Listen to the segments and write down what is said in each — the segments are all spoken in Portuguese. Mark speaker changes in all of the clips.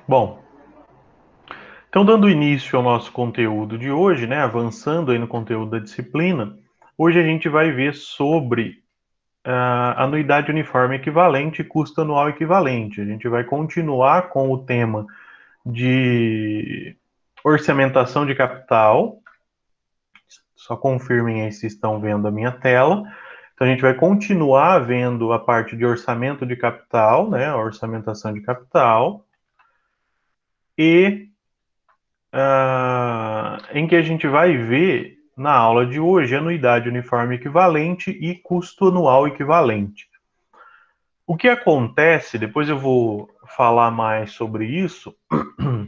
Speaker 1: Bom, então dando início ao nosso conteúdo de hoje, né, avançando aí no conteúdo da disciplina, hoje a gente vai ver sobre anuidade uniforme equivalente e custo anual equivalente. A gente vai continuar com o tema de orçamentação de capital. Só confirmem aí se estão vendo a minha tela. Então a gente vai continuar vendo a parte de orçamento de capital, né, a orçamentação de capital, e em que a gente vai ver na aula de hoje anuidade uniforme equivalente e custo anual equivalente. O que acontece, depois eu vou falar mais sobre isso,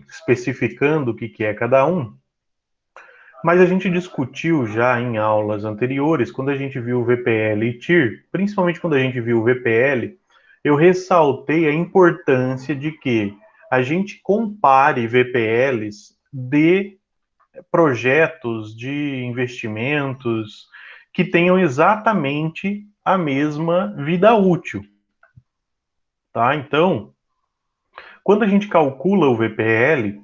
Speaker 1: especificando o que é cada um, mas a gente discutiu já em aulas anteriores, quando a gente viu o VPL e TIR, principalmente quando a gente viu o VPL, eu ressaltei a importância de que a gente compare VPLs de projetos de investimentos que tenham exatamente a mesma vida útil, tá? Então, quando a gente calcula o VPL,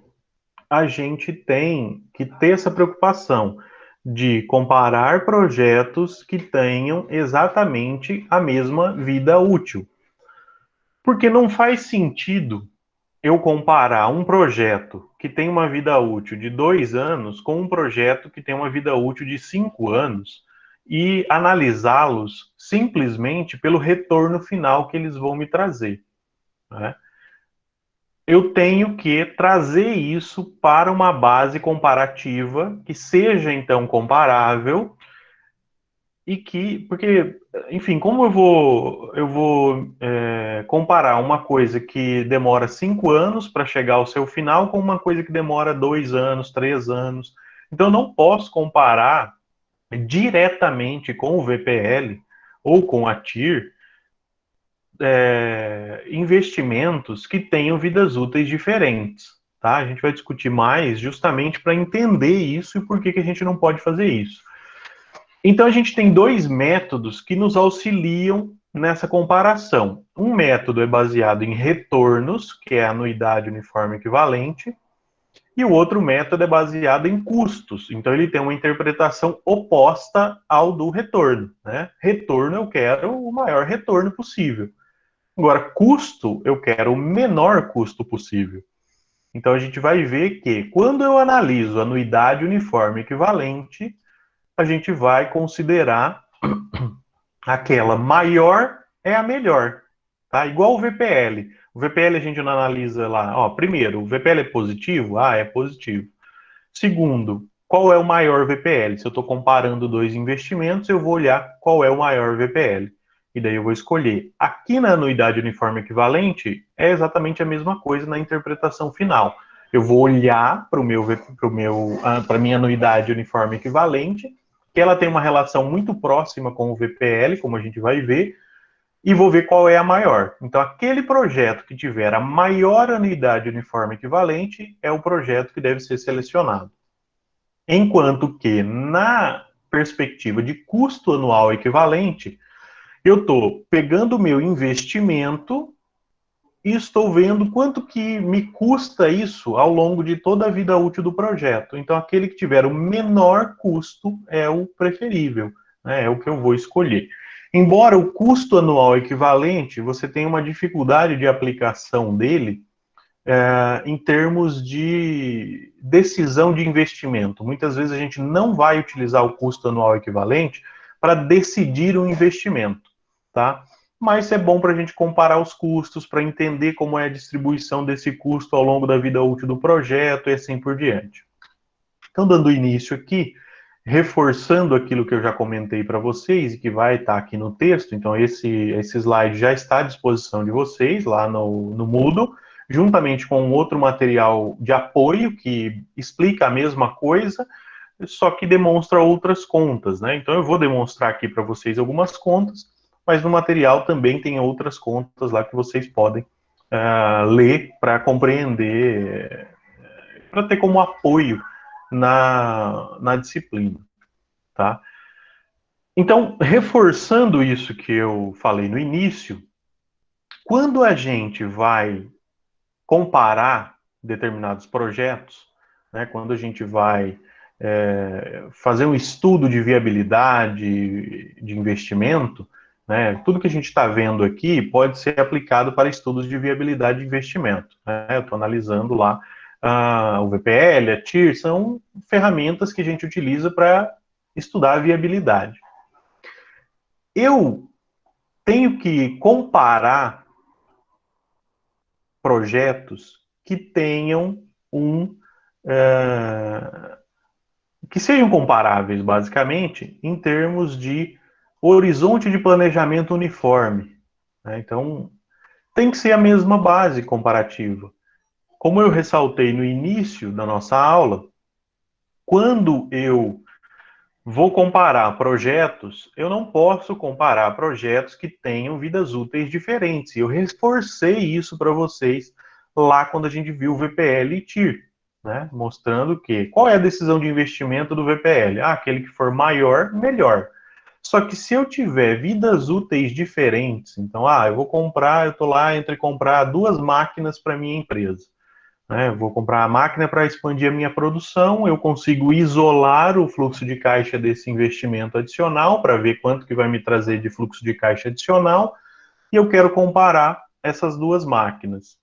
Speaker 1: a gente tem que ter essa preocupação de comparar projetos que tenham exatamente a mesma vida útil. Porque não faz sentido eu comparar um projeto que tem uma vida útil de 2 anos com um projeto que tem uma vida útil de 5 anos e analisá-los simplesmente pelo retorno final que eles vão me trazer, né? Eu tenho que trazer isso para uma base comparativa que seja então comparável e que, porque, enfim, como eu vou comparar uma coisa que demora 5 anos para chegar ao seu final com uma coisa que demora 2 anos, 3 anos. Então, eu não posso comparar diretamente com o VPL ou com a TIR investimentos que tenham vidas úteis diferentes. Tá? A gente vai discutir mais justamente para entender isso e por que a gente não pode fazer isso. Então, a gente tem dois métodos que nos auxiliam nessa comparação. Um método é baseado em retornos, que é a anuidade uniforme equivalente, e o outro método é baseado em custos. Então, ele tem uma interpretação oposta ao do retorno, né? Retorno, eu quero o maior retorno possível. Agora, custo, eu quero o menor custo possível. Então, a gente vai ver que, quando eu analiso anuidade uniforme equivalente, a gente vai considerar aquela maior é a melhor, tá? Igual o VPL. O VPL a gente não analisa lá, ó, primeiro, o VPL é positivo? Ah, é positivo. Segundo, qual é o maior VPL? Se eu estou comparando dois investimentos, eu vou olhar qual é o maior VPL. E daí eu vou escolher. Aqui na anuidade uniforme equivalente, é exatamente a mesma coisa na interpretação final. Eu vou olhar para a minha anuidade uniforme equivalente, que ela tem uma relação muito próxima com o VPL, como a gente vai ver, e vou ver qual é a maior. Então, aquele projeto que tiver a maior anuidade uniforme equivalente é o projeto que deve ser selecionado. Enquanto que, na perspectiva de custo anual equivalente, eu estou pegando o meu investimento e estou vendo quanto que me custa isso ao longo de toda a vida útil do projeto. Então, aquele que tiver o menor custo é o preferível, né? É o que eu vou escolher. Embora o custo anual equivalente, você tenha uma dificuldade de aplicação dele, em termos de decisão de investimento. Muitas vezes a gente não vai utilizar o custo anual equivalente para decidir um investimento, tá? Mas é bom para a gente comparar os custos, para entender como é a distribuição desse custo ao longo da vida útil do projeto e assim por diante. Então, dando início aqui, reforçando aquilo que eu já comentei para vocês e que vai estar aqui no texto, então esse slide já está à disposição de vocês lá no Moodle, juntamente com um outro material de apoio que explica a mesma coisa, só que demonstra outras contas, né? Então eu vou demonstrar aqui para vocês algumas contas, mas no material também tem outras contas lá que vocês podem ler para compreender, para ter como apoio na disciplina, tá? Então, reforçando isso que eu falei no início, quando a gente vai comparar determinados projetos, né, quando a gente vai fazer um estudo de viabilidade de investimento, né, tudo que a gente está vendo aqui pode ser aplicado para estudos de viabilidade de investimento. Né? Eu estou analisando lá o VPL, a TIR, são ferramentas que a gente utiliza para estudar a viabilidade. Eu tenho que comparar projetos que tenham que sejam comparáveis, basicamente, em termos de horizonte de planejamento uniforme. Né? Então, tem que ser a mesma base comparativa. Como eu ressaltei no início da nossa aula, quando eu vou comparar projetos, eu não posso comparar projetos que tenham vidas úteis diferentes. Eu reforcei isso para vocês lá quando a gente viu o VPL e TIR, né? Mostrando que qual é a decisão de investimento do VPL? Aquele que for maior, melhor. Só que se eu tiver vidas úteis diferentes, então, eu vou comprar, eu estou lá entre comprar 2 máquinas para minha empresa. Né? Vou comprar a máquina para expandir a minha produção, eu consigo isolar o fluxo de caixa desse investimento adicional para ver quanto que vai me trazer de fluxo de caixa adicional, e eu quero comparar essas 2 máquinas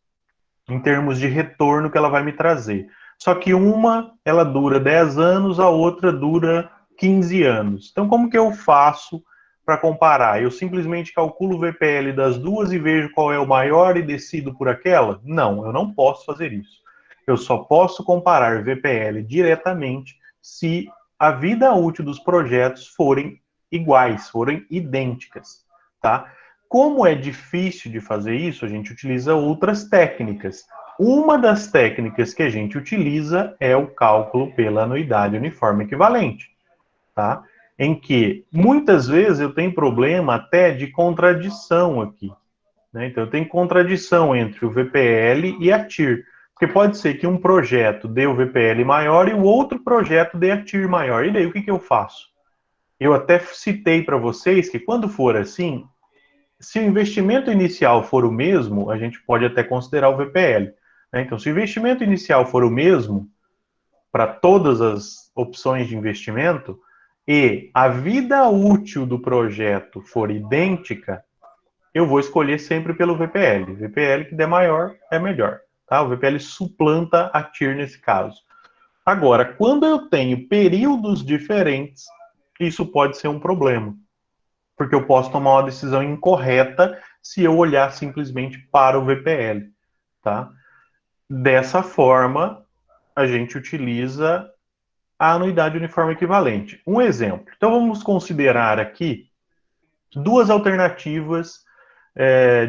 Speaker 1: em termos de retorno que ela vai me trazer. Só que uma, ela dura 10 anos, a outra dura 15 anos. Então, como que eu faço para comparar? Eu simplesmente calculo o VPL das duas e vejo qual é o maior e decido por aquela? Não, eu não posso fazer isso. Eu só posso comparar VPL diretamente se a vida útil dos projetos forem iguais, forem idênticas, tá? Como é difícil de fazer isso, a gente utiliza outras técnicas. Uma das técnicas que a gente utiliza é o cálculo pela anuidade uniforme equivalente, tá? Em que muitas vezes eu tenho problema até de contradição aqui, né? Então eu tenho contradição entre o VPL e a TIR, porque pode ser que um projeto dê o VPL maior e o outro projeto dê a TIR maior. E daí o que eu faço? Eu até citei para vocês que quando for assim, se o investimento inicial for o mesmo, a gente pode até considerar o VPL. Né? Então, se o investimento inicial for o mesmo para todas as opções de investimento e a vida útil do projeto for idêntica, eu vou escolher sempre pelo VPL. VPL que der maior é melhor. Tá? O VPL suplanta a TIR nesse caso. Agora, quando eu tenho períodos diferentes, isso pode ser um problema, porque eu posso tomar uma decisão incorreta se eu olhar simplesmente para o VPL, tá? Dessa forma, a gente utiliza a anuidade uniforme equivalente. Um exemplo. Então, vamos considerar aqui 2 alternativas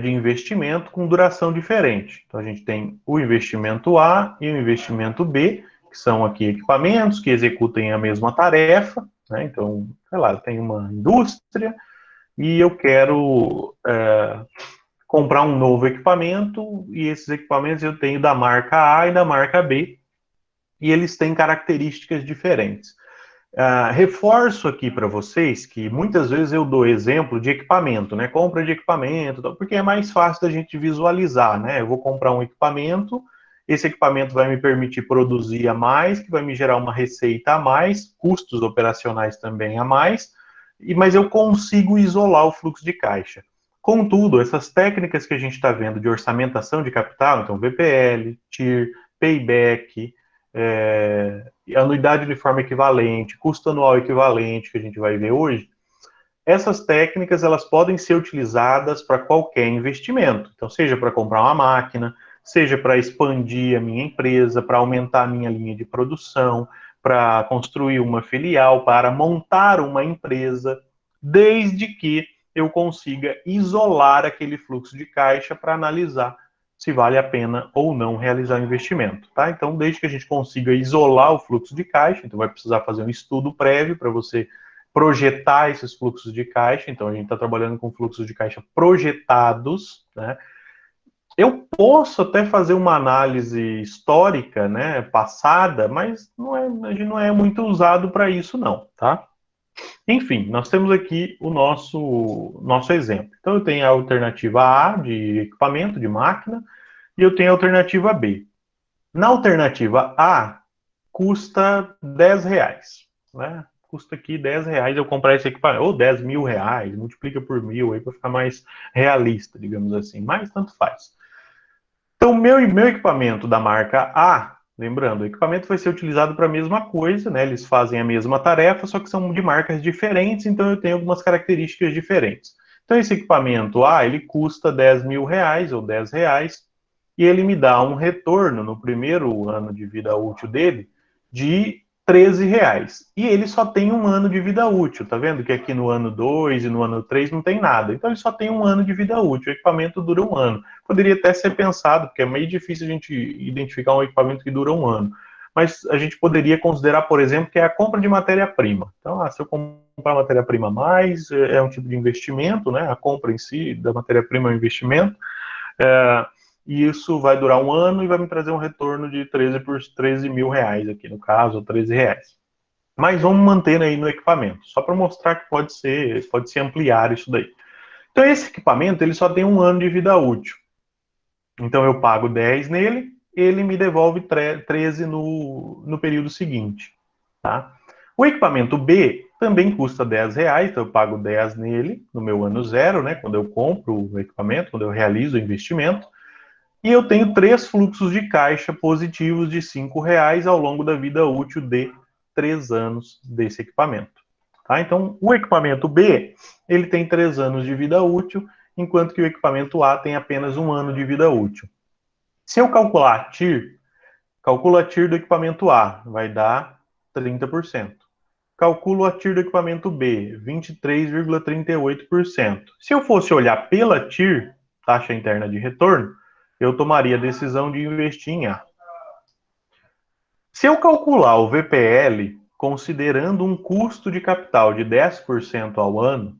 Speaker 1: de investimento com duração diferente. Então, a gente tem o investimento A e o investimento B, que são aqui equipamentos que executem a mesma tarefa, né? Então, sei lá, tem uma indústria e eu quero comprar um novo equipamento, e esses equipamentos eu tenho da marca A e da marca B, e eles têm características diferentes. Reforço aqui para vocês que muitas vezes eu dou exemplo de equipamento, né? Compra de equipamento, porque é mais fácil da gente visualizar, né? Eu vou comprar um equipamento, esse equipamento vai me permitir produzir a mais, que vai me gerar uma receita a mais, custos operacionais também a mais, mas eu consigo isolar o fluxo de caixa. Contudo, essas técnicas que a gente está vendo de orçamentação de capital, então VPL, TIR, payback, anuidade uniforme equivalente, custo anual equivalente, que a gente vai ver hoje, essas técnicas elas podem ser utilizadas para qualquer investimento. Então, seja para comprar uma máquina, seja para expandir a minha empresa, para aumentar a minha linha de produção, para construir uma filial, para montar uma empresa, desde que eu consiga isolar aquele fluxo de caixa para analisar se vale a pena ou não realizar o investimento, tá? Então, desde que a gente consiga isolar o fluxo de caixa, então vai precisar fazer um estudo prévio para você projetar esses fluxos de caixa, então a gente está trabalhando com fluxos de caixa projetados, né? Eu posso até fazer uma análise histórica, né, passada, mas a gente não é muito usado para isso não, tá? Enfim, nós temos aqui o nosso exemplo. Então eu tenho a alternativa A de equipamento, de máquina, e eu tenho a alternativa B. Na alternativa A, custa R$ 10, né? Custa aqui R$ 10 eu comprar esse equipamento, ou R$ 10.000, multiplica por 1.000 aí para ficar mais realista, digamos assim, mas tanto faz. Então, meu equipamento da marca A, lembrando, o equipamento vai ser utilizado para a mesma coisa, né? Eles fazem a mesma tarefa, só que são de marcas diferentes, então eu tenho algumas características diferentes. Então, esse equipamento A, ele custa R$ 10.000 ou R$ 10, e ele me dá um retorno no primeiro ano de vida útil dele de R$ 13. E ele só tem um ano de vida útil, tá vendo? Que aqui no ano 2 e no ano 3 não tem nada. Então ele só tem um ano de vida útil, o equipamento dura um ano. Poderia até ser pensado, porque é meio difícil a gente identificar um equipamento que dura um ano. Mas a gente poderia considerar, por exemplo, que é a compra de matéria-prima. Então, se eu comprar matéria-prima a mais, é um tipo de investimento, né? A compra em si da matéria-prima é um investimento. E isso vai durar um ano e vai me trazer um retorno de 13 por R$ 13.000 aqui, no caso, R$ 13. Mas vamos manter aí no equipamento, só para mostrar que pode se ampliar isso daí. Então, esse equipamento ele só tem um ano de vida útil. Então, eu pago 10 nele, ele me devolve 13 no período seguinte. Tá? O equipamento B também custa R$ 10, então eu pago 10 nele no meu ano zero, né, quando eu compro o equipamento, quando eu realizo o investimento. E eu tenho 3 fluxos de caixa positivos de R$ 5 ao longo da vida útil de 3 anos desse equipamento. Tá? Então, o equipamento B, ele tem 3 anos de vida útil, enquanto que o equipamento A tem apenas um ano de vida útil. Se eu calcular a TIR, calculo a TIR do equipamento A, vai dar 30%. Calculo a TIR do equipamento B, 23,38%. Se eu fosse olhar pela TIR, taxa interna de retorno, eu tomaria a decisão de investir em A. Se eu calcular o VPL, considerando um custo de capital de 10% ao ano,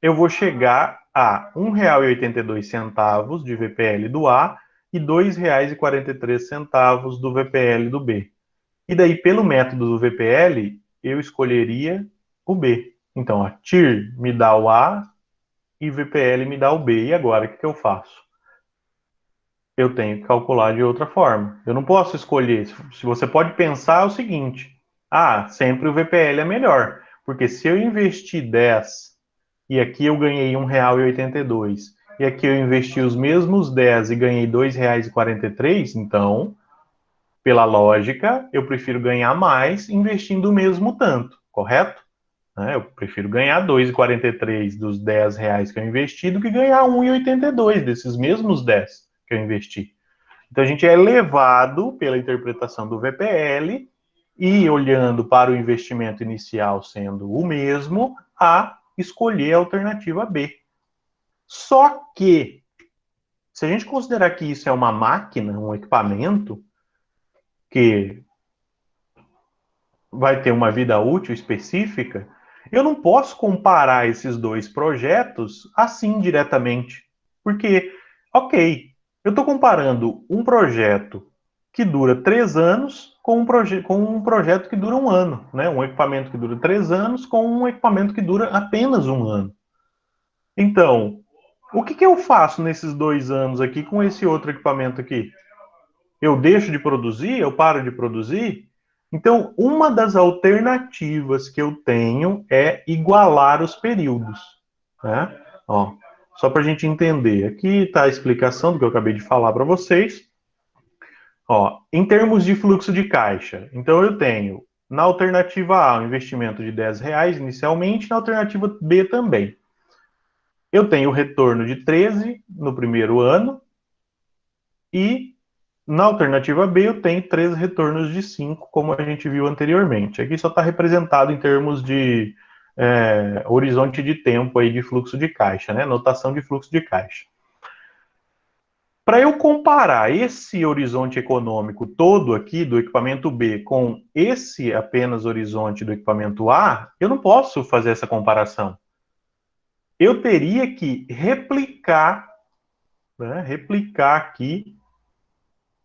Speaker 1: eu vou chegar a R$ 1,82 de VPL do A e R$ 2,43 do VPL do B. E daí, pelo método do VPL, eu escolheria o B. Então, a TIR me dá o A e o VPL me dá o B. E agora, o que eu faço? Eu tenho que calcular de outra forma. Eu não posso escolher. Se você pode pensar o seguinte: sempre o VPL é melhor. Porque se eu investir 10 e aqui eu ganhei R$ 1,82 e aqui eu investi os mesmos 10 e ganhei R$ 2,43, então, pela lógica, eu prefiro ganhar mais investindo o mesmo tanto, correto? Eu prefiro ganhar R$ 2,43 dos R$ 10 que eu investi do que ganhar R$ 1,82 desses mesmos 10 que eu investi. Então a gente é levado pela interpretação do VPL e olhando para o investimento inicial sendo o mesmo, a escolher a alternativa B. Só que, se a gente considerar que isso é uma máquina, um equipamento, que vai ter uma vida útil específica, eu não posso comparar esses dois projetos assim diretamente. Porque, ok, eu estou comparando um projeto que dura 3 anos com um projeto que dura um ano, né? Um equipamento que dura 3 anos com um equipamento que dura apenas um ano. Então, o que eu faço nesses 2 anos aqui com esse outro equipamento aqui? Eu deixo de produzir? Eu paro de produzir? Então, uma das alternativas que eu tenho é igualar os períodos. Né? Ó, só para a gente entender. Aqui está a explicação do que eu acabei de falar para vocês. Ó, em termos de fluxo de caixa, então eu tenho na alternativa A um investimento de R$ 10 inicialmente, na alternativa B também. Eu tenho retorno de 13 no primeiro ano e na alternativa B, eu tenho 3 retornos de 5, como a gente viu anteriormente. Aqui só está representado em termos de horizonte de tempo aí de fluxo de caixa, né? Notação de fluxo de caixa. Para eu comparar esse horizonte econômico todo aqui do equipamento B com esse apenas horizonte do equipamento A, eu não posso fazer essa comparação. Eu teria que replicar, né, replicar aqui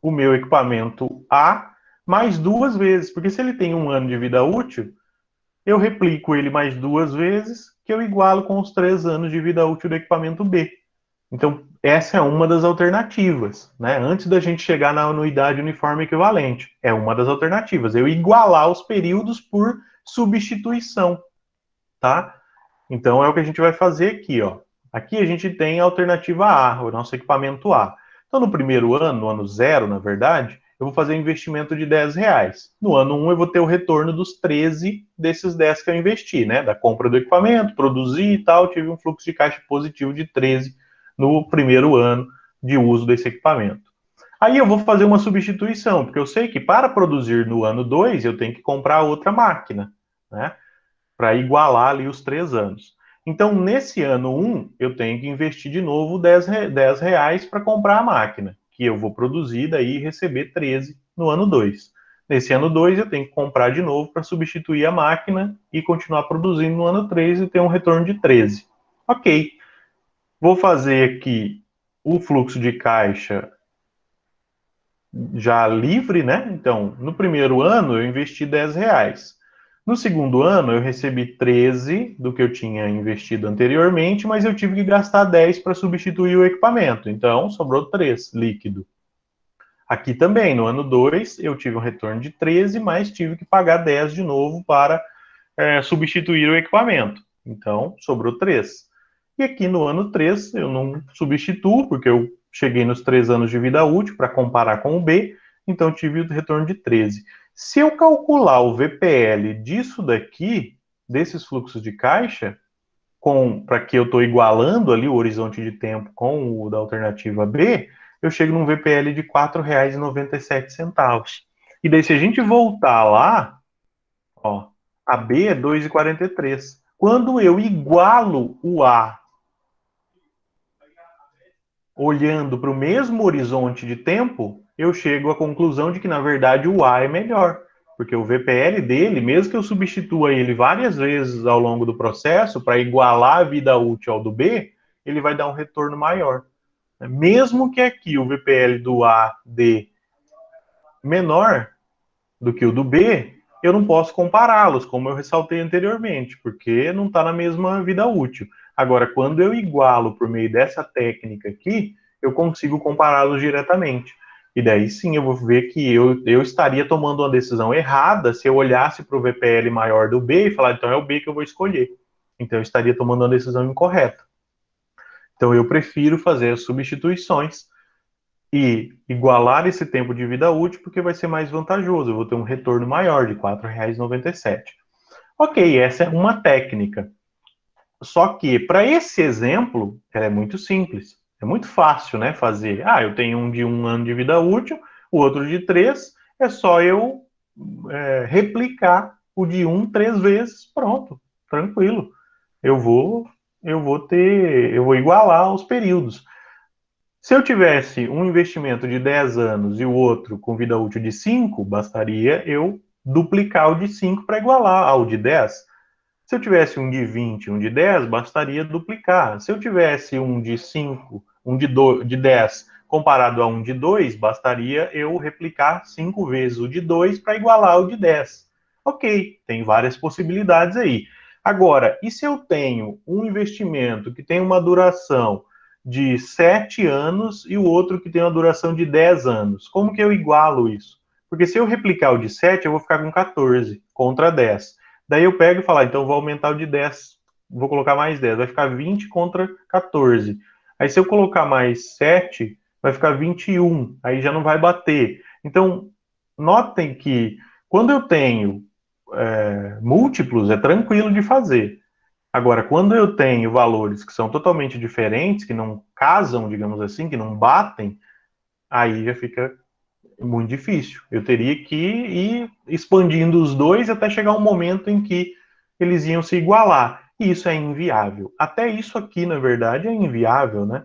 Speaker 1: o meu equipamento A mais 2 vezes, porque se ele tem um ano de vida útil, eu replico ele mais 2 vezes, que eu igualo com os 3 anos de vida útil do equipamento B. Então, essa é uma das alternativas, né? Antes da gente chegar na anuidade uniforme equivalente, é uma das alternativas. Eu igualar os períodos por substituição, tá? Então, é o que a gente vai fazer aqui, ó. Aqui a gente tem a alternativa A, o nosso equipamento A. Então, no primeiro ano, no ano zero, na verdade, eu vou fazer um investimento de R$ 10. No ano 1, eu vou ter o retorno dos 13 desses 10 que eu investi, né? Da compra do equipamento, produzi e tal, tive um fluxo de caixa positivo de 13 no primeiro ano de uso desse equipamento. Aí eu vou fazer uma substituição, porque eu sei que para produzir no ano 2, eu tenho que comprar outra máquina, né? Para igualar ali os 3 anos. Então, nesse ano 1, eu tenho que investir de novo R$ 10 para comprar a máquina, que eu vou produzir daí e receber 13 no ano 2. Nesse ano 2, eu tenho que comprar de novo para substituir a máquina e continuar produzindo no ano 3 e ter um retorno de 13. Ok. Vou fazer aqui o fluxo de caixa já livre, né? Então, no primeiro ano eu investi R$ 10. No segundo ano eu recebi 13 do que eu tinha investido anteriormente, mas eu tive que gastar 10 para substituir o equipamento. Então, sobrou 3 líquido. Aqui também, no ano 2, eu tive um retorno de 13, mas tive que pagar 10 de novo para substituir o equipamento. Então, sobrou 3. E aqui no ano 3, eu não substituo, porque eu cheguei nos 3 anos de vida útil para comparar com o B, então tive o retorno de 13. Se eu calcular o VPL disso daqui, desses fluxos de caixa, para que eu estou igualando ali o horizonte de tempo com o da alternativa B, eu chego num VPL de R$ 4,97. E daí, se a gente voltar lá, ó, a B é 2,43. Quando eu igualo o A olhando para o mesmo horizonte de tempo, eu chego à conclusão de que, na verdade, o A é melhor. Porque o VPL dele, mesmo que eu substitua ele várias vezes ao longo do processo para igualar a vida útil ao do B, ele vai dar um retorno maior. Mesmo que aqui o VPL do A dê menor do que o do B, eu não posso compará-los, como eu ressaltei anteriormente, porque não está na mesma vida útil. Agora, quando eu igualo por meio dessa técnica aqui, eu consigo compará-los diretamente. E daí sim eu vou ver que eu estaria tomando uma decisão errada se eu olhasse para o VPL maior do B e falar, então é o B que eu vou escolher. Então eu estaria tomando uma decisão incorreta. Então eu prefiro fazer as substituições e igualar esse tempo de vida útil, porque vai ser mais vantajoso. Eu vou ter um retorno maior de R$ 4,97. Ok, essa é uma técnica. Só que, para esse exemplo, ela é muito simples. É muito fácil, né, fazer. Ah, eu tenho um de 1 ano de vida útil, o outro de 3. É só eu replicar o de 1 3 vezes. Pronto, tranquilo. Eu vou, eu vou igualar os períodos. Se eu tivesse um investimento de 10 anos e o outro com vida útil de 5, bastaria eu duplicar o de 5 para igualar ao de 10. Se eu tivesse um de 20 e um de 10, bastaria duplicar. Se eu tivesse um de 5, de 10 comparado a um de 2, bastaria eu replicar 5 vezes o de 2 para igualar o de 10. Ok, tem várias possibilidades aí. Agora, e se eu tenho um investimento que tem uma duração de 7 anos e o outro que tem uma duração de 10 anos? Como que eu igualo isso? Porque se eu replicar o de 7, eu vou ficar com 14 contra 10. Daí eu pego e falo, então vou aumentar o de 10, vou colocar mais 10, vai ficar 20 contra 14. Aí se eu colocar mais 7, vai ficar 21, aí já não vai bater. Então, notem que quando eu tenho múltiplos, é tranquilo de fazer. Agora, quando eu tenho valores que são totalmente diferentes, que não casam, digamos assim, que não batem, aí já fica muito difícil. Eu teria que ir expandindo os dois até chegar um momento em que eles iam se igualar. E isso é inviável. Até isso aqui, na verdade, é inviável, né?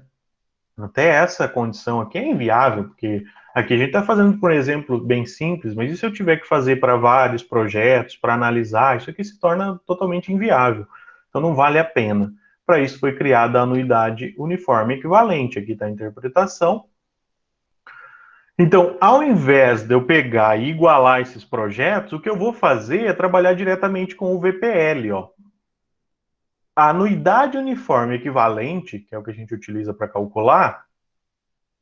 Speaker 1: Até essa condição aqui é inviável, porque aqui a gente está fazendo, por exemplo, bem simples, mas e se eu tiver que fazer para vários projetos, para analisar, isso aqui se torna totalmente inviável. Então não vale a pena. Para isso foi criada a anuidade uniforme equivalente. Aqui está a interpretação. Então, ao invés de eu pegar e igualar esses projetos, o que eu vou fazer é trabalhar diretamente com o VPL, ó. a anuidade uniforme equivalente, que é o que a gente utiliza para calcular,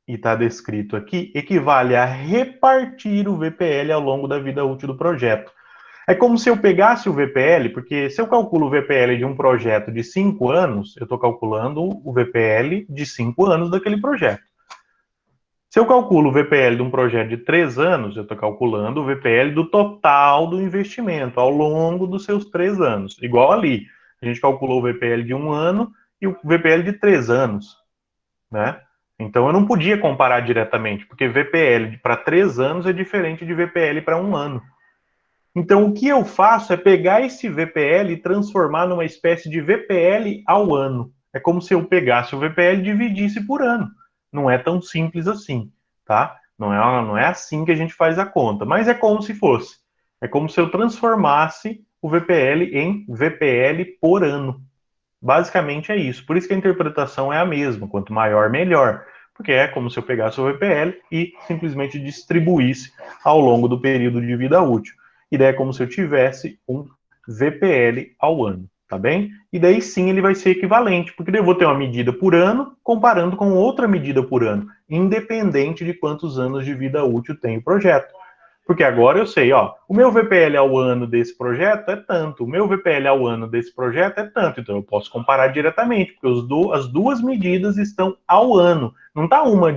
Speaker 1: e está descrito aqui, equivale a repartir o VPL ao longo da vida útil do projeto. É como se eu pegasse o VPL, porque se eu calculo o VPL de um projeto de 5 anos, eu estou calculando o VPL de 5 anos daquele projeto. Se eu calculo o VPL de um projeto de 3 anos, eu estou calculando o VPL do total do investimento ao longo dos seus 3 anos. Igual ali, a gente calculou o VPL de 1 ano e o VPL de 3 anos, né? Então eu não podia comparar diretamente, porque VPL para 3 anos é diferente de VPL para 1 ano. Então o que eu faço é pegar esse VPL e transformar numa espécie de VPL ao ano. É como se eu pegasse o VPL e dividisse por ano. Não é tão simples assim, tá? Não é assim que a gente faz a conta, mas é como se fosse. É como se eu transformasse o VPL em VPL por ano. Basicamente é isso. Por isso que a interpretação é a mesma. Quanto maior, melhor. Porque é como se eu pegasse o VPL e simplesmente distribuísse ao longo do período de vida útil. E daí é como se eu tivesse um VPL ao ano, tá bem? E daí sim ele vai ser equivalente, porque daí eu vou ter uma medida por ano comparando com outra medida por ano, independente de quantos anos de vida útil tem o projeto. Porque agora eu sei, ó, o meu VPL ao ano desse projeto é tanto, o meu VPL ao ano desse projeto é tanto, então eu posso comparar diretamente, porque as duas medidas estão ao ano. Não está uma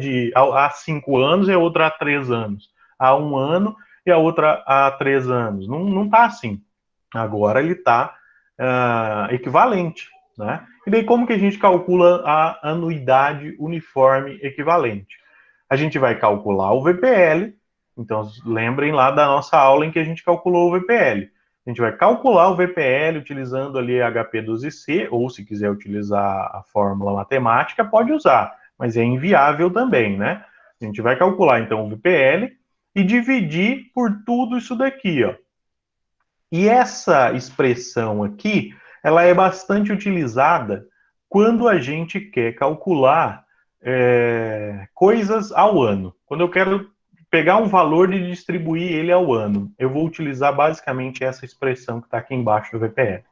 Speaker 1: há 5 anos e a outra há 3 anos. Há 1 ano e a outra há 3 anos. Não está assim. Agora ele está equivalente, né? E daí como que a gente calcula a anuidade uniforme equivalente? A gente vai calcular o VPL. Então, lembrem lá da nossa aula em que a gente calculou o VPL. A gente vai calcular o VPL utilizando ali HP12C, ou se quiser utilizar a fórmula matemática, pode usar, mas é inviável também, né? A gente vai calcular, então, o VPL e dividir por tudo isso daqui, ó. E essa expressão aqui, ela é bastante utilizada quando a gente quer calcular coisas ao ano. Quando eu quero pegar um valor e distribuir ele ao ano, eu vou utilizar basicamente essa expressão que está aqui embaixo do VPL.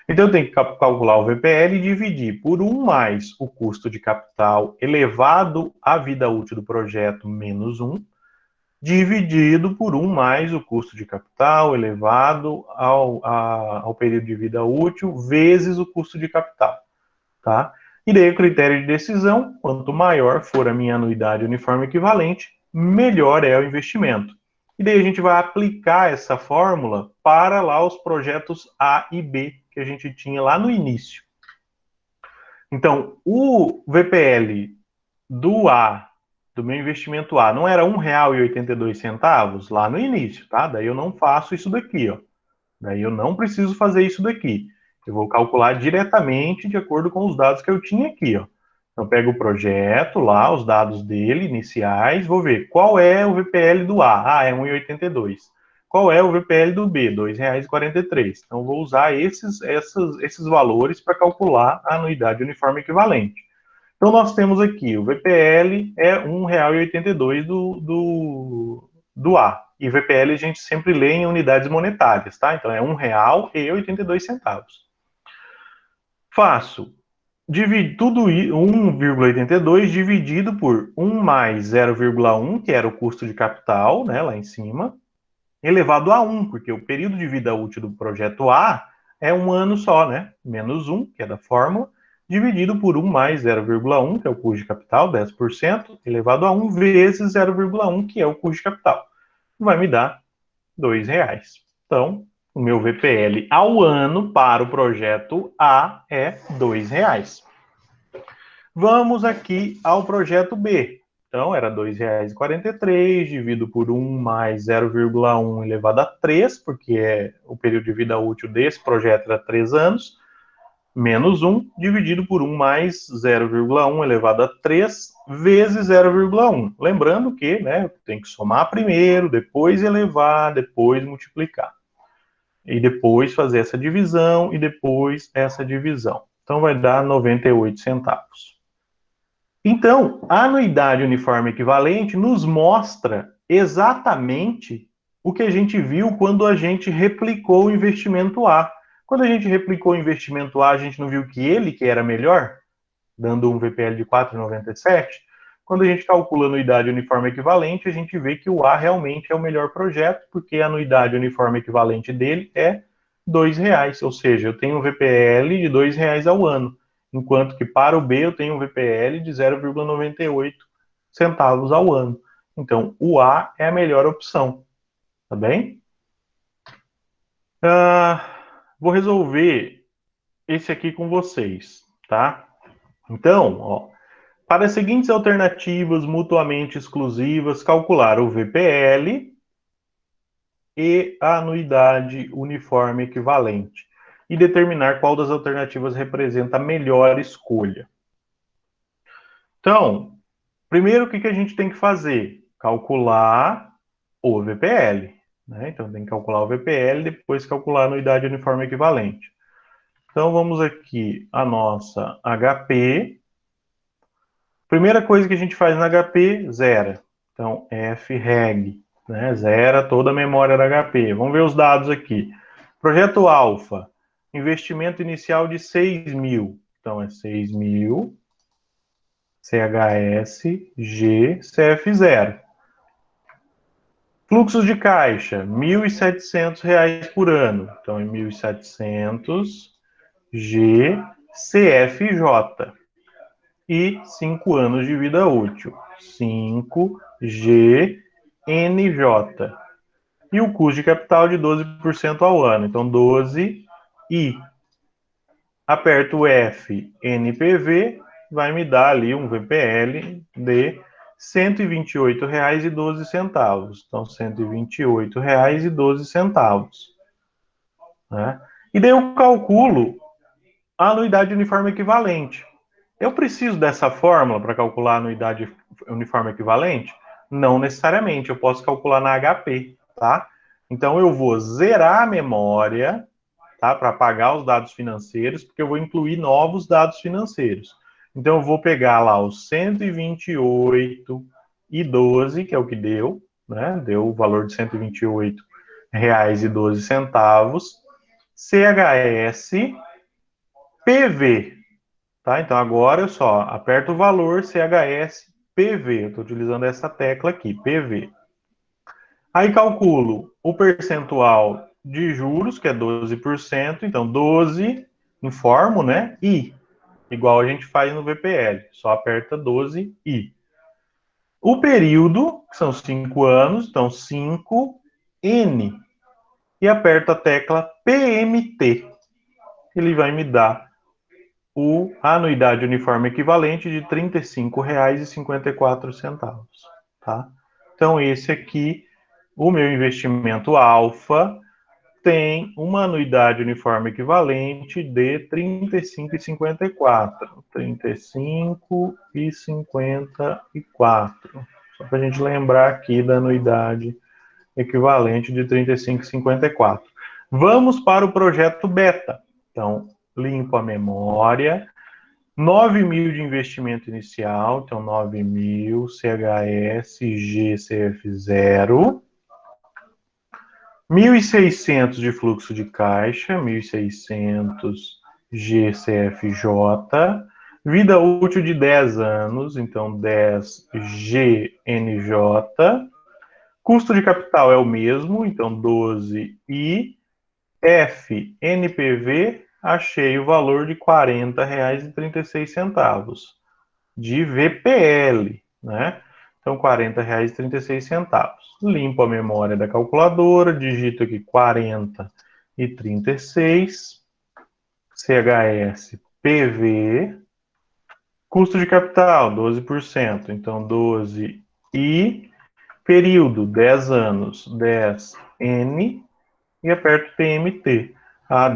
Speaker 1: Então eu tenho que calcular o VPL e dividir por 1 mais o custo de capital elevado à vida útil do projeto menos 1, dividido por 1 mais o custo de capital elevado ao período de vida útil vezes o custo de capital, tá? E daí o critério de decisão, quanto maior for a minha anuidade uniforme equivalente, melhor é o investimento. E daí a gente vai aplicar essa fórmula para lá os projetos A e B que a gente tinha lá no início. Então, o VPL do A, do meu investimento A, não era R$ 1,82 lá no início, tá? Daí eu não faço isso daqui, ó. Daí eu não preciso fazer isso daqui. Eu vou calcular diretamente de acordo com os dados que eu tinha aqui, ó. Então, eu pego o projeto lá, os dados dele iniciais, vou ver qual é o VPL do A. Ah, é 1,82. Qual é o VPL do B? R$ 2,43. Então, eu vou usar esses valores para calcular a anuidade uniforme equivalente. Então, nós temos aqui, o VPL é R$ 1,82 do A. E VPL a gente sempre lê em unidades monetárias, tá? Então, é R$ 1,82. Faço tudo 1,82 dividido por 1 mais 0,1, que era o custo de capital, né, lá em cima, elevado a 1, porque o período de vida útil do projeto A é 1 ano só, né? Menos 1, que é da fórmula, dividido por 1 mais 0,1, que é o custo de capital, 10%, elevado a 1 vezes 0,1, que é o custo de capital. Vai me dar R$ 2. Então, o meu VPL ao ano para o projeto A é R$ 2. Vamos aqui ao projeto B. Então, era R$ 2,43, dividido por 1 mais 0,1 elevado a 3, porque o período de vida útil desse projeto era 3 anos, menos 1, dividido por 1 mais 0,1 elevado a 3, vezes 0,1. Lembrando que, né, tem que somar primeiro, depois elevar, depois multiplicar. E depois fazer essa divisão, e depois essa divisão. Então, vai dar 98 centavos. Então, a anuidade uniforme equivalente nos mostra exatamente o que a gente viu quando a gente replicou o investimento A. Quando a gente replicou o investimento A, a gente não viu que era melhor, dando um VPL de 4,97. Quando a gente calcula a anuidade uniforme equivalente, a gente vê que o A realmente é o melhor projeto, porque a anuidade uniforme equivalente dele é R$ 2, ou seja, eu tenho um VPL de R$ 2 ao ano, enquanto que para o B eu tenho um VPL de 0,98 centavos ao ano. Então, o A é a melhor opção, tá bem? Vou resolver esse aqui com vocês, tá? Então, ó, para as seguintes alternativas mutuamente exclusivas, calcular o VPL e a anuidade uniforme equivalente e determinar qual das alternativas representa a melhor escolha. Então, primeiro o que a gente tem que fazer? Calcular o VPL, né? Então tem que calcular o VPL, depois calcular a anuidade uniforme equivalente. Então vamos aqui a nossa HP. Primeira coisa que a gente faz na HP, zera. Então, freg, né? Zera toda a memória da HP. Vamos ver os dados aqui. Projeto Alpha, investimento inicial de 6 mil. Então, é 6 mil, CHS, G, CF0. Fluxos de caixa, R$ 1.700 por ano. Então, é 1.700, G, CFJ. E 5 anos de vida útil. 5GNJ. E o custo de capital de 12% ao ano. Então, 12I. Aperto o F, NPV, vai me dar ali um VPL de R$ 128,12. Então, R$ 128,12. Né? E daí eu calculo a anuidade uniforme equivalente. Eu preciso dessa fórmula para calcular a anuidade uniforme equivalente? Não necessariamente, eu posso calcular na HP, tá? Então eu vou zerar a memória, tá? Para apagar os dados financeiros, porque eu vou incluir novos dados financeiros. Então eu vou pegar lá os 128,12, que é o que deu, né? Deu o valor de R$ 128,12. CHS PV. Tá? Então agora eu só aperto o valor CHS PV. Eu estou utilizando essa tecla aqui, PV. Aí calculo o percentual de juros, que é 12%. Então 12, informo, né? I, igual a gente faz no VPL. Só aperta 12I. O período, que são 5 anos, então 5N. E aperto a tecla PMT. Ele vai me dar a anuidade uniforme equivalente de R$ 35,54. Tá? Então, esse aqui, o meu investimento alfa, tem uma anuidade uniforme equivalente de R$ 35,54. 35,54. Só para a gente lembrar aqui da anuidade equivalente de R$ 35,54. Vamos para o projeto beta. Então, limpo a memória. 9 mil de investimento inicial, então 9 mil, CHS, GCF0. 1.600 de fluxo de caixa, 1.600 GCFJ. Vida útil de 10 anos, então 10 GNJ. Custo de capital é o mesmo, então 12I. FNPV, achei o valor de R$ 40,36 de VPL, né? Então, R$ 40,36. Limpo a memória da calculadora, digito aqui 40,36, CHS PV, custo de capital 12%, então 12 I, período 10 anos, 10N, e aperto PMT.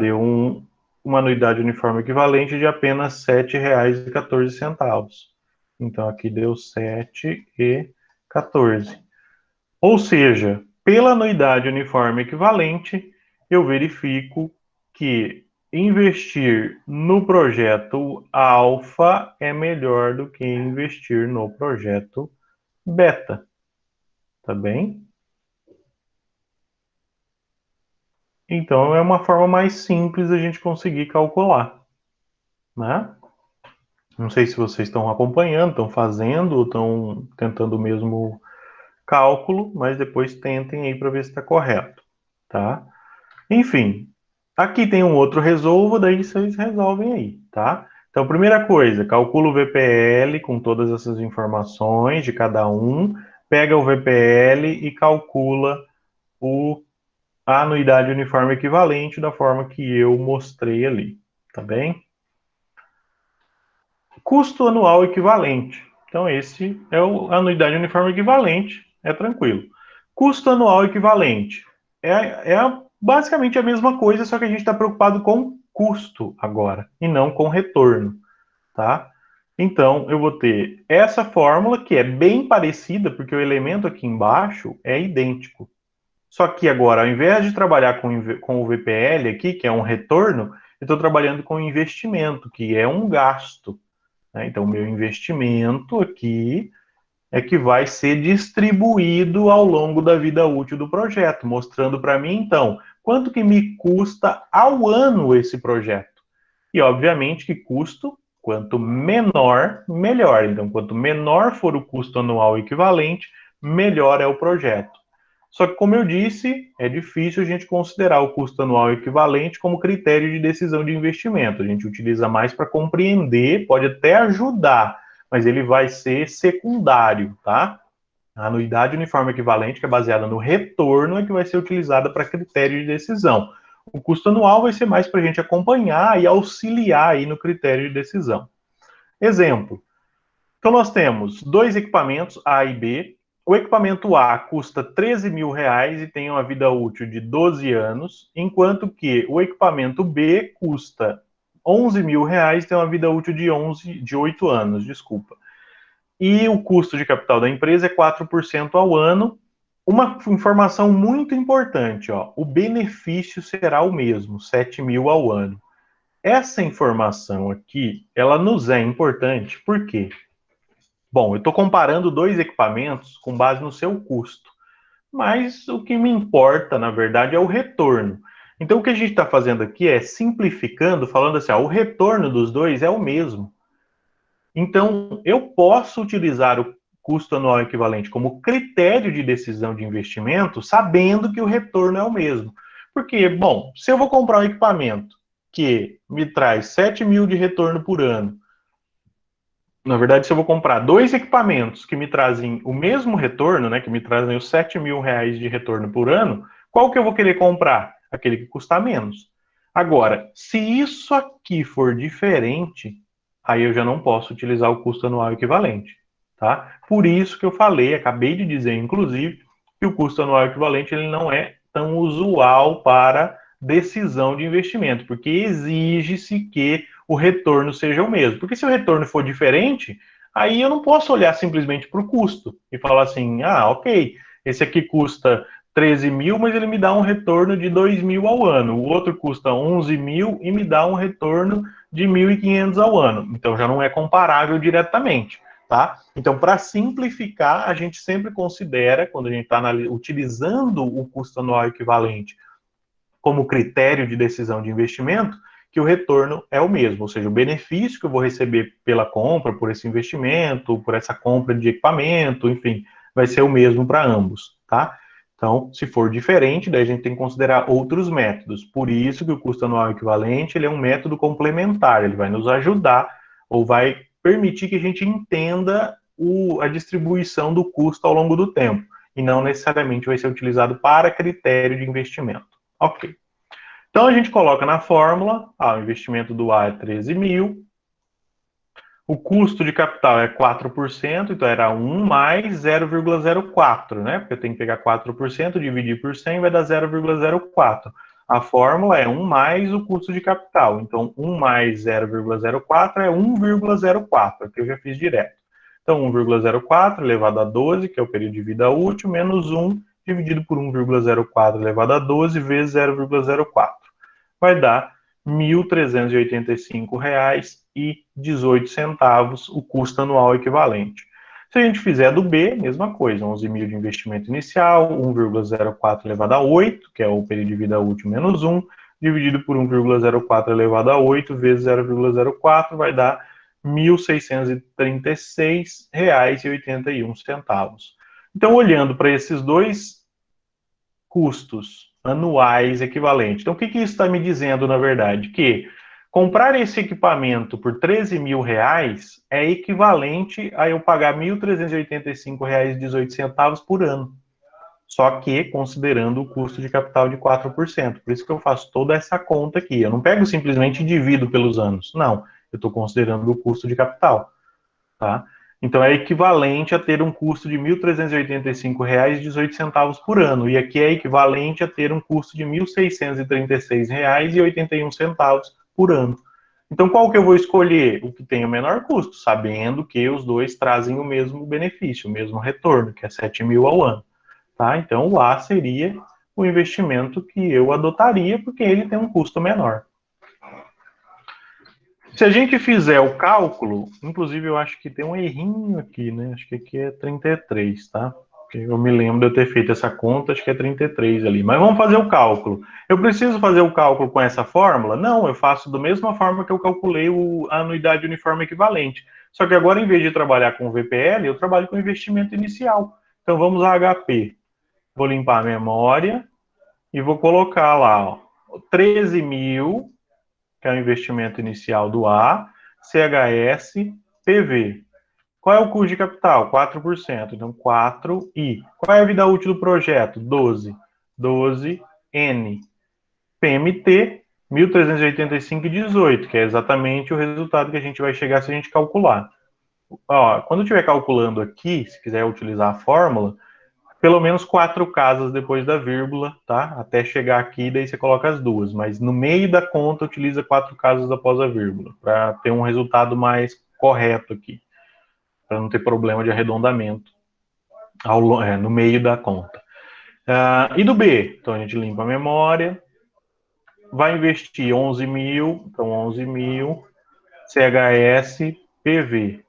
Speaker 1: Deu uma anuidade uniforme equivalente de apenas R$ 7,14. Então aqui deu 7,14. Ou seja, pela anuidade uniforme equivalente, eu verifico que investir no projeto alfa é melhor do que investir no projeto beta. Tá bem? Então, é uma forma mais simples da gente conseguir calcular, né? Não sei se vocês estão acompanhando, estão fazendo, ou estão tentando o mesmo cálculo, mas depois tentem aí para ver se está correto, tá? Enfim, aqui tem um outro resolvo, daí vocês resolvem aí, tá? Então, primeira coisa, calcula o VPL com todas essas informações de cada um, pega o VPL e calcula a anuidade uniforme equivalente da forma que eu mostrei ali, tá bem? Custo anual equivalente. Então, esse é a anuidade uniforme equivalente, é tranquilo. Custo anual equivalente. Basicamente a mesma coisa, só que a gente está preocupado com custo agora, e não com retorno, tá? Então, eu vou ter essa fórmula, que é bem parecida, porque o elemento aqui embaixo é idêntico. Só que agora, ao invés de trabalhar com o VPL aqui, que é um retorno, eu estou trabalhando com investimento, que é um gasto, né? Então, o meu investimento aqui é que vai ser distribuído ao longo da vida útil do projeto, mostrando para mim, então, quanto que me custa ao ano esse projeto. E, obviamente, que custo, quanto menor, melhor. Então, quanto menor for o custo anual equivalente, melhor é o projeto. Só que, como eu disse, é difícil a gente considerar o custo anual equivalente como critério de decisão de investimento. A gente utiliza mais para compreender, pode até ajudar, mas ele vai ser secundário, tá? A anuidade uniforme equivalente, que é baseada no retorno, é que vai ser utilizada para critério de decisão. O custo anual vai ser mais para a gente acompanhar e auxiliar aí no critério de decisão. Exemplo. Então, nós temos dois equipamentos, A e B. O equipamento A custa 13 mil reais e tem uma vida útil de 12 anos, enquanto que o equipamento B custa 11 mil reais e tem uma vida útil de 8 anos, desculpa. E o custo de capital da empresa é 4% ao ano. Uma informação muito importante, ó, o benefício será o mesmo, 7 mil ao ano. Essa informação aqui, ela nos é importante, por quê? Bom, eu estou comparando dois equipamentos com base no seu custo, mas o que me importa, na verdade, é o retorno. Então, o que a gente está fazendo aqui é simplificando, falando assim, ó, o retorno dos dois é o mesmo. Então, eu posso utilizar o custo anual equivalente como critério de decisão de investimento, sabendo que o retorno é o mesmo. Porque, bom, se eu vou comprar um equipamento que me traz 7 mil de retorno por ano, na verdade, se eu vou comprar dois equipamentos que me trazem o mesmo retorno, né, que me trazem os 7 mil reais de retorno por ano, qual que eu vou querer comprar? Aquele que custa menos. Agora, se isso aqui for diferente, aí eu já não posso utilizar o custo anual equivalente, tá? Por isso que eu falei, acabei de dizer, inclusive, que o custo anual equivalente ele não é tão usual para decisão de investimento, porque exige-se que o retorno seja o mesmo. Porque se o retorno for diferente, aí eu não posso olhar simplesmente para o custo e falar assim, ah, ok, esse aqui custa 13 mil, mas ele me dá um retorno de 2 mil ao ano. O outro custa 11 mil e me dá um retorno de 1.500 ao ano. Então já não é comparável diretamente, tá? Então, para simplificar, a gente sempre considera, quando a gente está utilizando o custo anual equivalente como critério de decisão de investimento, que o retorno é o mesmo, ou seja, o benefício que eu vou receber pela compra, por esse investimento, por essa compra de equipamento, enfim, vai ser o mesmo para ambos, tá? Então, se for diferente, daí a gente tem que considerar outros métodos. Por isso que o custo anual equivalente, ele é um método complementar, ele vai nos ajudar ou vai permitir que a gente entenda a distribuição do custo ao longo do tempo, e não necessariamente vai ser utilizado para critério de investimento. Ok. Então a gente coloca na fórmula, o investimento do A é 13 mil, o custo de capital é 4%, então era 1 mais 0,04, né? Porque eu tenho que pegar 4%, dividir por 100, vai dar 0,04. A fórmula é 1 mais o custo de capital. Então, 1 mais 0,04 é 1,04, que eu já fiz direto. Então, 1,04 elevado a 12, que é o período de vida útil, menos 1 dividido por 1,04 elevado a 12 vezes 0,04. Vai dar R$ 1.385,18 o custo anual equivalente. Se a gente fizer do B, mesma coisa, 11 mil de investimento inicial, 1,04 elevado a 8, que é o período de vida útil menos 1, dividido por 1,04 elevado a 8 vezes 0,04 vai dar R$ 1.636,81. Então, olhando para esses dois custos anuais equivalentes, então o que isso está me dizendo, na verdade? Que comprar esse equipamento por R$ 13.000 é equivalente a eu pagar R$ 1.385,18 por ano. Só que considerando o custo de capital de 4%. Por isso que eu faço toda essa conta aqui. Eu não pego simplesmente e divido pelos anos. Não, eu estou considerando o custo de capital. Tá? Então é equivalente a ter um custo de R$ 1.385,18 por ano. E aqui é equivalente a ter um custo de R$ 1.636,81 por ano. Então qual que eu vou escolher? O que tem o menor custo, sabendo que os dois trazem o mesmo benefício, o mesmo retorno, que é 7 mil ao ano. Tá? Então o A seria o investimento que eu adotaria, porque ele tem um custo menor. Se a gente fizer o cálculo, inclusive eu acho que tem um errinho aqui, né? Acho que aqui é 33, tá? Eu me lembro de eu ter feito essa conta, acho que é 33 ali. Mas vamos fazer o cálculo. Eu preciso fazer o cálculo com essa fórmula? Não, eu faço da mesma forma que eu calculei a anuidade uniforme equivalente. Só que agora, em vez de trabalhar com o VPL, eu trabalho com investimento inicial. Então vamos a HP. Vou limpar a memória e vou colocar lá, ó, 13 mil, que é o investimento inicial do A, CHS, PV. Qual é o custo de capital? 4%. Então, 4I. Qual é a vida útil do projeto? 12. 12N. PMT, 1.385,18, que é exatamente o resultado que a gente vai chegar se a gente calcular. Ó, quando eu estiver calculando aqui, se quiser utilizar a fórmula, pelo menos 4 casas depois da vírgula, tá? Até chegar aqui, daí você coloca as duas. Mas no meio da conta, utiliza 4 casas após a vírgula, para ter um resultado mais correto aqui, para não ter problema de arredondamento no meio da conta. E do B? Então a gente limpa a memória, vai investir 11 mil, então 11 mil, CHS, PV.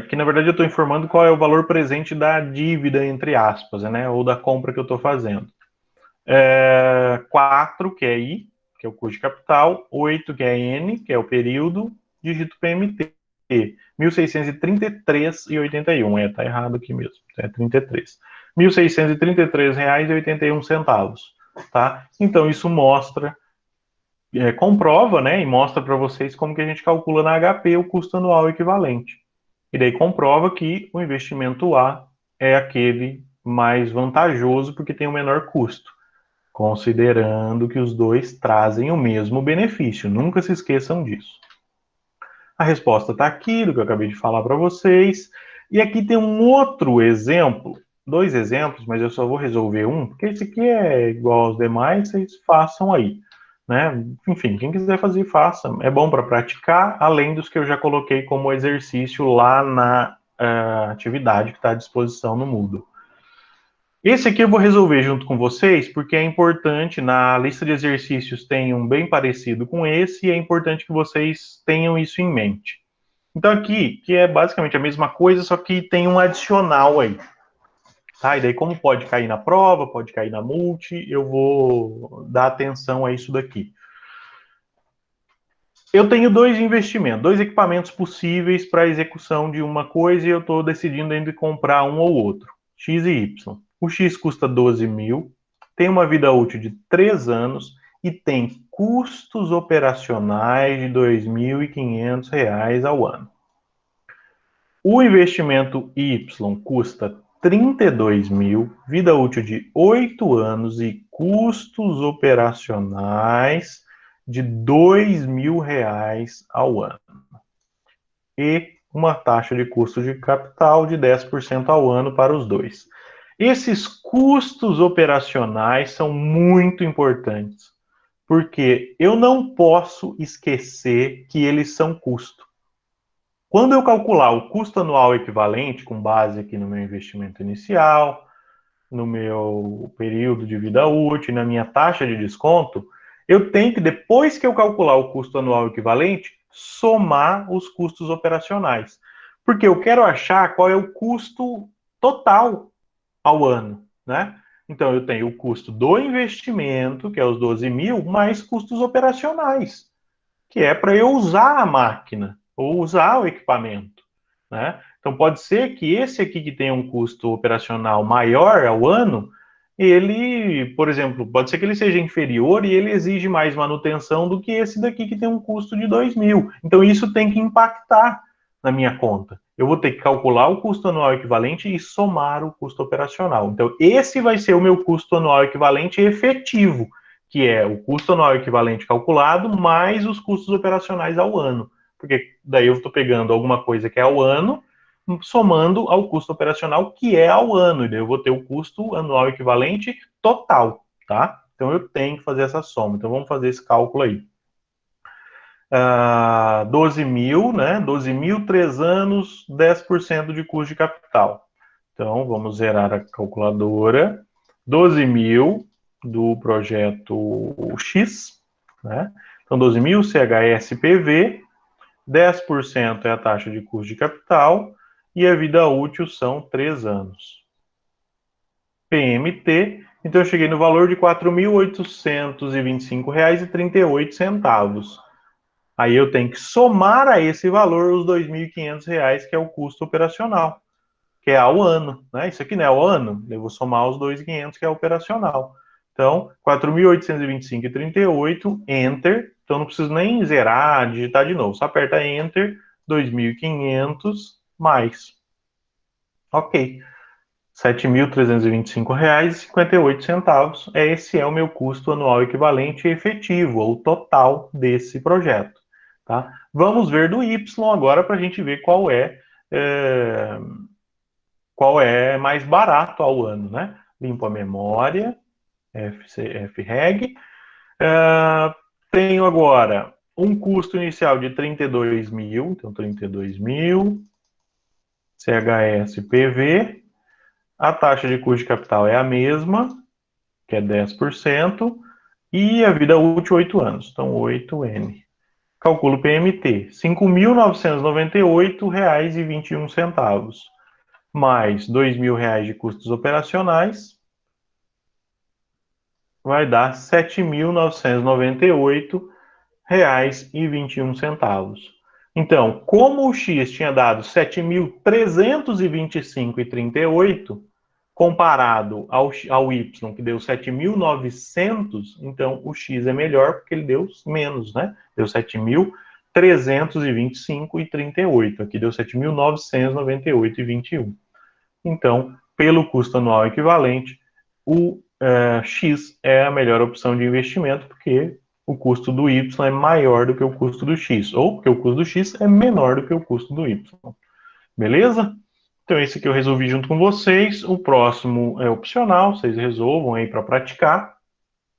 Speaker 1: Que na verdade eu estou informando qual é o valor presente da dívida, entre aspas, né? Ou da compra que eu estou fazendo. 4, que é I, que é o custo de capital, 8, que é N, que é o período, dígito PMT, 1.633,81. Tá errado aqui mesmo, é 33. R$ 1.633,81, tá? Então isso mostra, comprova, né, e mostra para vocês como que a gente calcula na HP o custo anual equivalente. E daí comprova que o investimento A é aquele mais vantajoso porque tem o menor custo, considerando que os dois trazem o mesmo benefício. Nunca se esqueçam disso. A resposta está aqui, do que eu acabei de falar para vocês. E aqui tem um outro exemplo, 2 exemplos, mas eu só vou resolver um, porque esse aqui é igual aos demais, vocês façam aí. Né? Enfim, quem quiser fazer, faça. É bom para praticar, além dos que eu já coloquei como exercício lá na atividade que está à disposição no Moodle. Esse aqui eu vou resolver junto com vocês, porque é importante, na lista de exercícios tem um bem parecido com esse, e é importante que vocês tenham isso em mente. Então aqui, que é basicamente a mesma coisa, só que tem um adicional aí. Tá? E daí, como pode cair na prova, pode cair na multi, eu vou dar atenção a isso daqui. Eu tenho 2 investimentos, 2 equipamentos possíveis para execução de uma coisa e eu estou decidindo entre comprar um ou outro, X e Y. O X custa 12 mil, tem uma vida útil de 3 anos e tem custos operacionais de R$ 2.500 ao ano. O investimento Y custa 32 mil, vida útil de 8 anos e custos operacionais de R$ 2.000 ao ano. E uma taxa de custo de capital de 10% ao ano para os dois. Esses custos operacionais são muito importantes, porque eu não posso esquecer que eles são custo. Quando eu calcular o custo anual equivalente, com base aqui no meu investimento inicial, no meu período de vida útil, na minha taxa de desconto, eu tenho que, depois que eu calcular o custo anual equivalente, somar os custos operacionais. Porque eu quero achar qual é o custo total ao ano, né? Então, eu tenho o custo do investimento, que é os 12 mil, mais custos operacionais, que é para eu usar a máquina ou usar o equipamento, né? Então, pode ser que esse aqui que tem um custo operacional maior ao ano, ele, por exemplo, pode ser que ele seja inferior e ele exige mais manutenção do que esse daqui que tem um custo de 2 mil. Então, isso tem que impactar na minha conta. Eu vou ter que calcular o custo anual equivalente e somar o custo operacional. Então, esse vai ser o meu custo anual equivalente efetivo, que é o custo anual equivalente calculado mais os custos operacionais ao ano. Porque daí eu estou pegando alguma coisa que é ao ano, somando ao custo operacional que é ao ano, e daí eu vou ter o custo anual equivalente total, tá? Então eu tenho que fazer essa soma. Então vamos fazer esse cálculo aí. 12 mil, né? 12 mil, 3 anos, 10% de custo de capital. Então vamos zerar a calculadora. 12 mil do projeto X, né? Então 12 mil CHSPV, 10% é a taxa de custo de capital e a vida útil são 3 anos. PMT, então eu cheguei no valor de R$ 4.825,38. Aí eu tenho que somar a esse valor os R$ 2.500, que é o custo operacional, que é ao ano, né? Isso aqui não é ao ano, eu vou somar os 2.500, que é operacional. Então, 4.825,38, Enter. Então, não preciso nem zerar, digitar de novo. Só aperta Enter, 2.500 mais. Ok. R$ 7.325,58. Esse é o meu custo anual equivalente efetivo, ou total desse projeto. Tá? Vamos ver do Y agora para a gente ver qual é mais barato ao ano, né? Limpo a memória, FREG. Tenho agora um custo inicial de 32 mil, então 32 mil, CHSPV. A taxa de custo de capital é a mesma, que é 10%, e a vida útil 8 anos, então 8N. Calculo PMT, R$ 5.998,21, mais R$ 2.000 de custos operacionais, vai dar R$ 7.998,21. Então, como o X tinha dado 7.325,38, comparado ao Y, que deu 7.900, então o X é melhor porque ele deu menos, né? Deu 7.325,38. Aqui deu 7.998,21. Então, pelo custo anual equivalente, o X é a melhor opção de investimento, porque o custo do Y é maior do que o custo do X, ou porque o custo do X é menor do que o custo do Y. Beleza? Então, esse aqui eu resolvi junto com vocês. O próximo é opcional, vocês resolvam aí para praticar.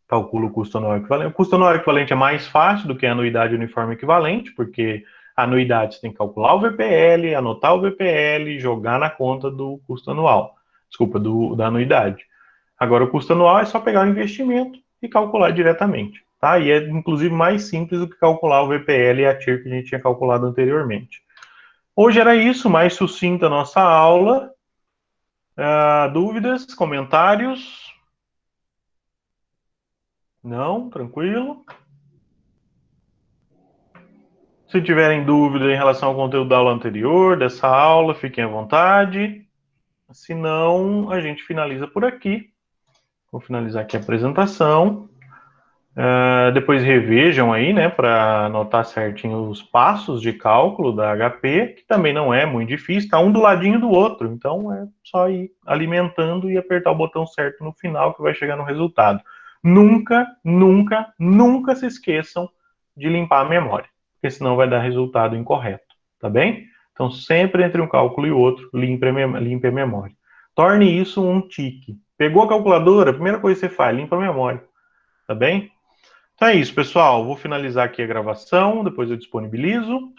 Speaker 1: Calcula o custo anual equivalente. O custo anual equivalente é mais fácil do que a anuidade uniforme equivalente, porque a anuidade você tem que calcular o VPL, anotar o VPL, jogar na conta do custo anual. Desculpa, da anuidade. Agora, o custo anual é só pegar o investimento e calcular diretamente. Tá? E é, inclusive, mais simples do que calcular o VPL e a TIR que a gente tinha calculado anteriormente. Hoje era isso, mais sucinta a nossa aula. Dúvidas, comentários? Não? Tranquilo? Se tiverem dúvida em relação ao conteúdo da aula anterior, dessa aula, fiquem à vontade. Se não, a gente finaliza por aqui. Vou finalizar aqui a apresentação. Depois revejam aí, né, para anotar certinho os passos de cálculo da HP, que também não é muito difícil, está um do ladinho do outro, então é só ir alimentando e apertar o botão certo no final que vai chegar no resultado. Nunca, nunca, nunca se esqueçam de limpar a memória, porque senão vai dar resultado incorreto, tá bem? Então sempre entre um cálculo e outro, limpe a memória. Torne isso um tique. Pegou a calculadora, a primeira coisa que você faz, limpa a memória, tá bem? Então é isso, pessoal. Vou finalizar aqui a gravação, depois eu disponibilizo.